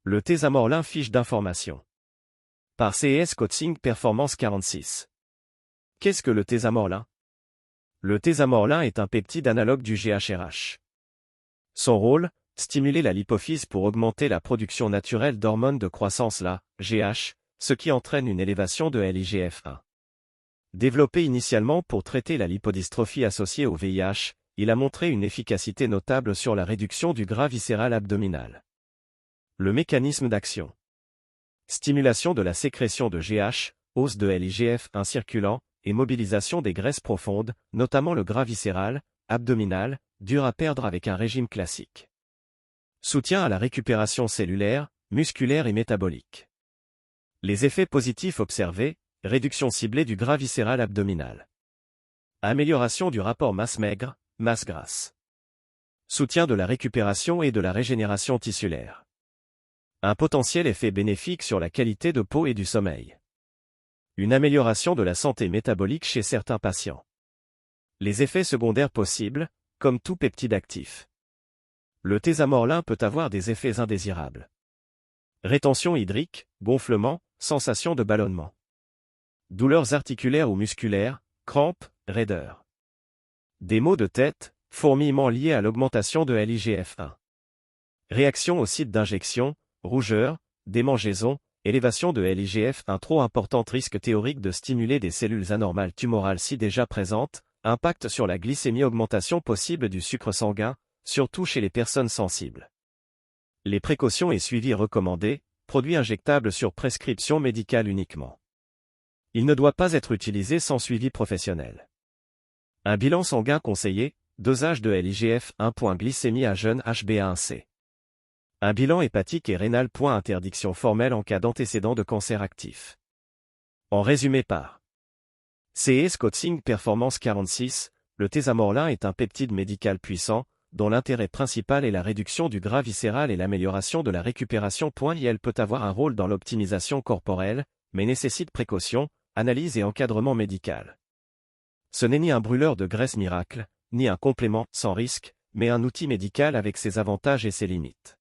Le Thésamorlin fiche d'information. Par CES Coaching Performance 46. Qu'est-ce que le Thésamorlin? Le Thésamorlin est un peptide analogue du GHRH. Son rôle, stimuler la lipophyse pour augmenter la production naturelle d'hormones de croissance la GH, ce qui entraîne une élévation de l'IGF-1. Développé initialement pour traiter la lipodystrophie associée au VIH, il a montré une efficacité notable sur la réduction du gras viscéral abdominal. Le mécanisme d'action. Stimulation de la sécrétion de GH, hausse de l'IGF-1 circulant, et mobilisation des graisses profondes, notamment le gras viscéral, abdominal, dur à perdre avec un régime classique. Soutien à la récupération cellulaire, musculaire et métabolique. Les effets positifs observés, réduction ciblée du gras viscéral abdominal. Amélioration du rapport masse-maigre, masse-grasse. Soutien de la récupération et de la régénération tissulaire. Un potentiel effet bénéfique sur la qualité de peau et du sommeil. Une amélioration de la santé métabolique chez certains patients. Les effets secondaires possibles, comme tout peptide actif. Le Thésamorlin peut avoir des effets indésirables. Rétention hydrique, gonflement, sensation de ballonnement. Douleurs articulaires ou musculaires, crampes, raideurs. Des maux de tête, fourmillements liés à l'augmentation de l'IGF-1. Réaction au site d'injection, rougeur, démangeaison, élévation de l'IGF-1 trop importante, risque théorique de stimuler des cellules anormales tumorales si déjà présentes, impact sur la glycémie, augmentation possible du sucre sanguin, surtout chez les personnes sensibles. Les précautions et suivis recommandés, produit injectable sur prescription médicale uniquement. Il ne doit pas être utilisé sans suivi professionnel. Un bilan sanguin conseillé, dosage de l'IGF-1. Glycémie à jeune HbA1c. Un bilan hépatique et rénal. Interdiction formelle en cas d'antécédent de cancer actif. En résumé par CES Coaching Performance 46, le Thésamorlin est un peptide médical puissant, dont l'intérêt principal est la réduction du gras viscéral et l'amélioration de la récupération. Elle peut avoir un rôle dans l'optimisation corporelle, mais nécessite précaution, analyse et encadrement médical. Ce n'est ni un brûleur de graisse miracle, ni un complément sans risque, mais un outil médical avec ses avantages et ses limites.